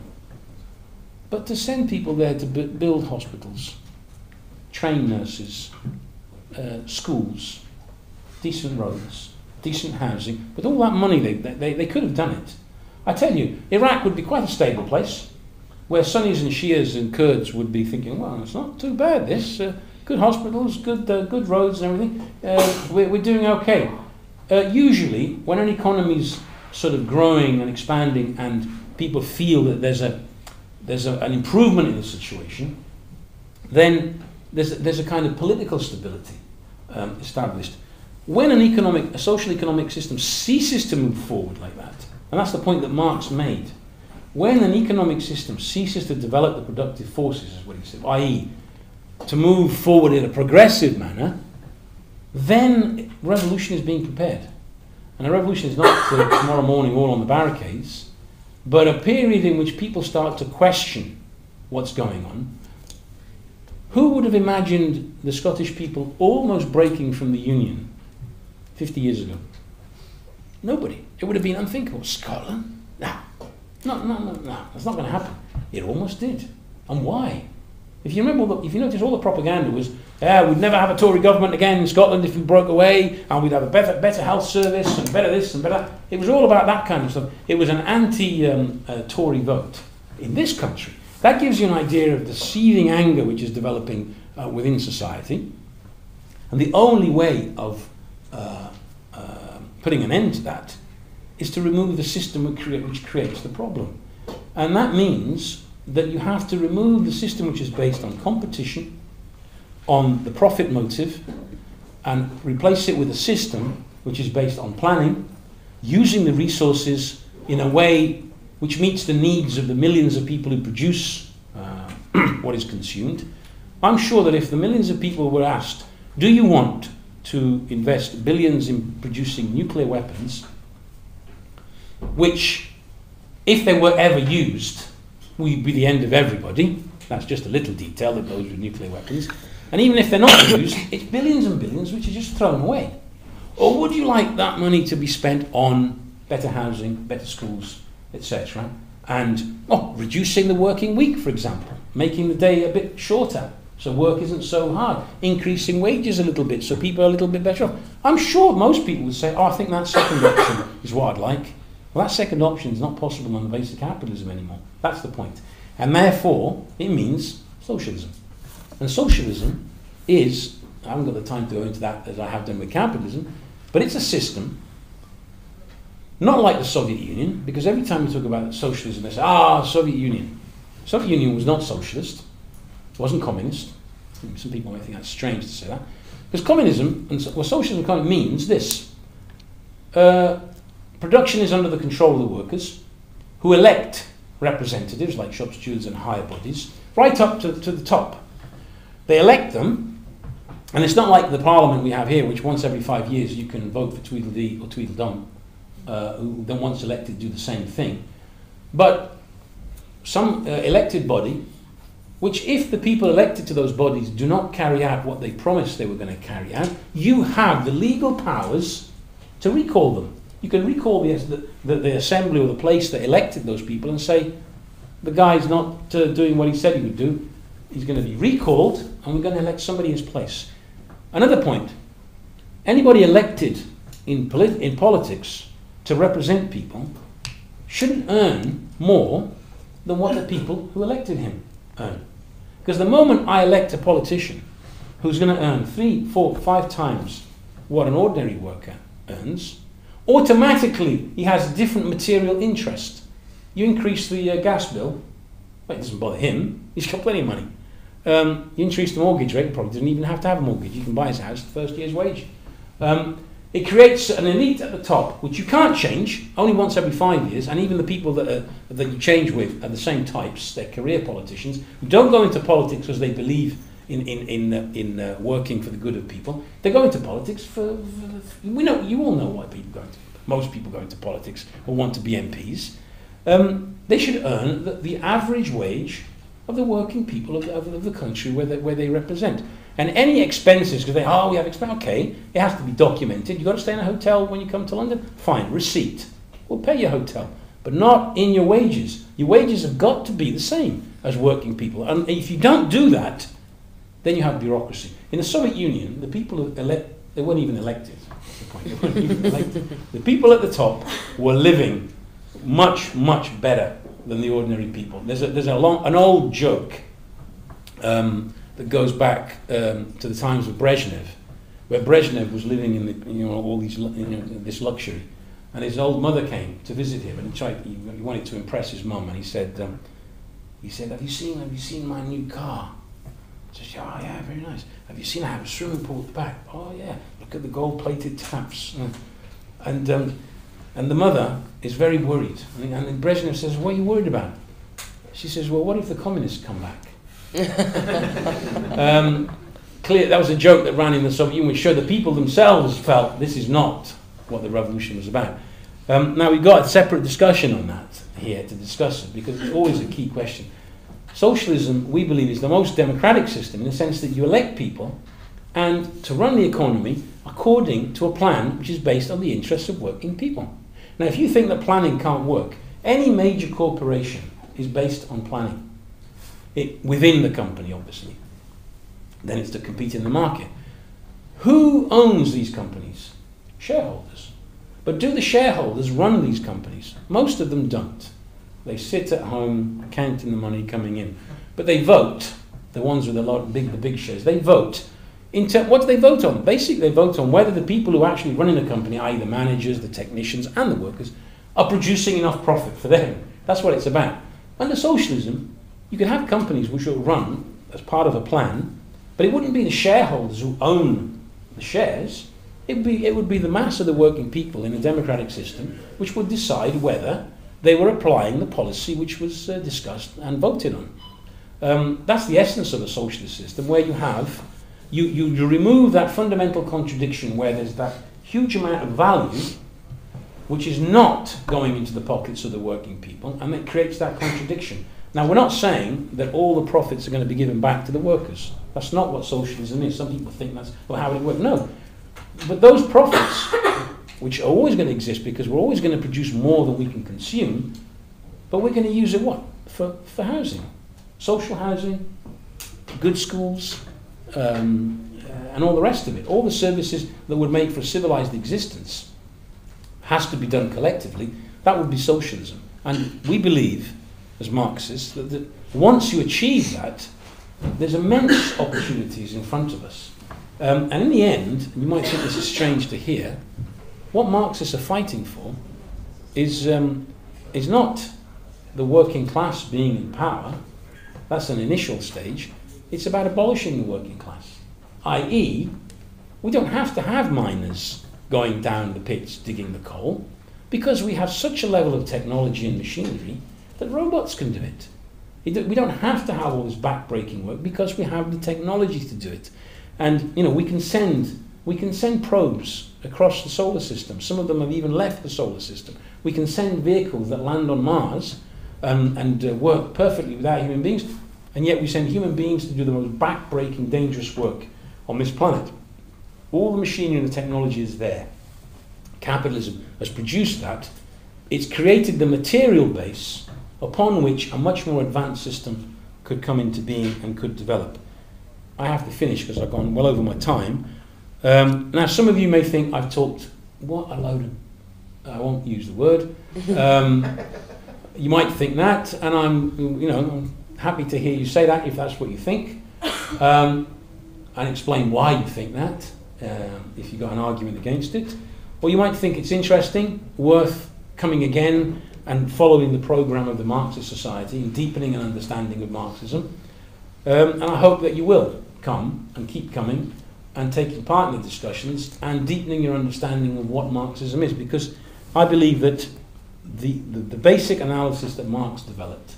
but to send people there to build hospitals, train nurses, schools, decent roads, decent housing, with all that money they could have done it. I tell you, Iraq would be quite a stable place, where Sunnis and Shias and Kurds would be thinking, well, it's not too bad, this. Good hospitals, good roads and everything. We're doing okay. Usually, when an economy's sort of growing and expanding and people feel that there's an improvement in the situation, then there's a kind of political stability established. When a social economic system ceases to move forward like that, and that's the point that Marx made, when an economic system ceases to develop the productive forces, is what he said, i.e. to move forward in a progressive manner, then revolution is being prepared. And a revolution is not tomorrow morning all on the barricades, but a period in which people start to question what's going on. Who would have imagined the Scottish people almost breaking from the Union 50 years ago? Nobody. It would have been unthinkable. Scotland? No. No. That's not going to happen. It almost did. And why? If you remember, if you notice, all the propaganda was, we'd never have a Tory government again in Scotland if we broke away, and we'd have a better health service, and better this and better. It was all about that kind of stuff. It was an anti-Tory vote in this country. That gives you an idea of the seething anger which is developing within society. And the only way of putting an end to that is to remove the system which creates the problem. And that means that you have to remove the system which is based on competition, on the profit motive, and replace it with a system which is based on planning, using the resources in a way which meets the needs of the millions of people who produce what is consumed. I'm sure that if the millions of people were asked, do you want to invest billions in producing nuclear weapons, which, if they were ever used, would be the end of everybody. That's just a little detail that goes with nuclear weapons. And even if they're not used, it's billions and billions which are just thrown away. Or would you like that money to be spent on better housing, better schools, etc., and reducing the working week, for example, making the day a bit shorter so work isn't so hard, increasing wages a little bit so people are a little bit better off? I'm sure most people would say, I think that second option is what I'd like. Well, that second option is not possible on the basis of capitalism anymore. That's the point. And therefore, it means socialism. And socialism is, I haven't got the time to go into that as I have done with capitalism, but it's a system, not like the Soviet Union, because every time we talk about socialism, they say, Soviet Union. Soviet Union was not socialist. It wasn't communist. Some people might think that's strange to say that. Because communism, socialism means this. Production is under the control of the workers, who elect representatives like shop stewards and higher bodies, right up to the top. They elect them, and it's not like the parliament we have here, which once every 5 years you can vote for Tweedledee or Tweedledum, who then once elected do the same thing. But some elected body, which if the people elected to those bodies do not carry out what they promised they were going to carry out, you have the legal powers to recall them. You can recall the assembly or the place that elected those people and say, the guy's not doing what he said he would do. He's going to be recalled, and we're going to elect somebody in his place. Another point, anybody elected in politics to represent people shouldn't earn more than what the people who elected him earn. Because the moment I elect a politician who's going to earn 3, 4, 5 times what an ordinary worker earns, automatically he has a different material interest. You increase the gas bill, well, it doesn't bother him, he's got plenty of money. You increase the mortgage rate, he probably doesn't even have to have a mortgage, you can buy his house the first year's wage. It creates an elite at the top, which you can't change, only once every 5 years, and even the people that you change with are the same types, they're career politicians, who don't go into politics because they believe in working for the good of people. They go into politics you all know why most people go into politics or want to be MPs. They should earn the average wage of the working people of the country where they represent. And any expenses, because we have expenses, okay, it has to be documented. You've got to stay in a hotel when you come to London? Fine, receipt. We'll pay your hotel, but not in your wages. Your wages have got to be the same as working people. And if you don't do that, then you have bureaucracy. In the Soviet Union, the people who they weren't even elected. That's the point. They weren't even elected. The people at the top were living much, much better than the ordinary people. There's an old joke that goes back to the times of Brezhnev, where Brezhnev was living in all these this luxury, and his old mother came to visit him, and he wanted to impress his mum, and he said, "Have you seen my new car?" She says, "Oh yeah, very nice. Have you seen I have a swimming pool at the back?" "Oh yeah, look at the gold-plated taps." And the mother is very worried, and then Brezhnev says, "What are you worried about?" She says, "Well, what if the communists come back?" Clear, that was a joke that ran in the Soviet Union, which showed the people themselves felt this is not what the revolution was about. Now we've got a separate discussion on that here to discuss it, because it's always a key question. Socialism, we believe, is the most democratic system in the sense that you elect people, and to run the economy, according to a plan which is based on the interests of working people. Now, if you think that planning can't work, any major corporation is based on planning. Within the company, obviously. Then it's to compete in the market. Who owns these companies? Shareholders. But do the shareholders run these companies? Most of them don't. They sit at home counting the money coming in. But they vote. The ones with the big shares, they vote. What do they vote on? Basically, they vote on whether the people who are actually running the company, i.e. the managers, the technicians, and the workers, are producing enough profit for them. That's what it's about. Under socialism, you can have companies which will run as part of a plan, but it wouldn't be the shareholders who own the shares. It would be the mass of the working people in a democratic system which would decide whether they were applying the policy which was discussed and voted on. That's the essence of a socialist system, where you remove that fundamental contradiction where there's that huge amount of value which is not going into the pockets of the working people, and it creates that contradiction. Now, we're not saying that all the profits are going to be given back to the workers. That's not what socialism is. Some people think that's how it would work. No. But those profits, which are always going to exist because we're always going to produce more than we can consume, but we're going to use it what? For housing. Social housing, good schools, and all the rest of it. All the services that would make for a civilized existence has to be done collectively. That would be socialism. And we believe, as Marxists, that once you achieve that, there's immense opportunities in front of us. And in the end, you might think this is strange to hear, what Marxists are fighting for is not the working class being in power. That's an initial stage. It's about abolishing the working class. I.e., we don't have to have miners going down the pits digging the coal, because we have such a level of technology and machinery that robots can do it. We don't have to have all this back-breaking work because we have the technology to do it. And we can send probes across the solar system. Some of them have even left the solar system. We can send vehicles that land on Mars and work perfectly without human beings, and yet we send human beings to do the most back-breaking, dangerous work on this planet. All the machinery and the technology is there. Capitalism has produced that. It's created the material base upon which a much more advanced system could come into being and could develop. I have to finish because I've gone well over my time. Now, some of you may think I've talked, what a load of, I won't use the word. You might think that, and I'm happy to hear you say that if that's what you think, and explain why you think that, if you've got an argument against it. Or you might think it's interesting, worth coming again and following the program of the Marxist Society and deepening an understanding of Marxism. And I hope that you will come and keep coming and taking part in the discussions and deepening your understanding of what Marxism is, because I believe that the basic analysis that Marx developed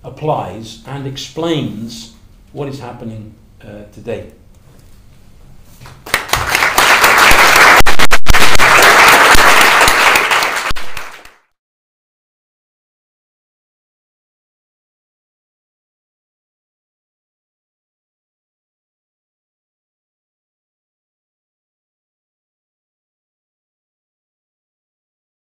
applies and explains what is happening today.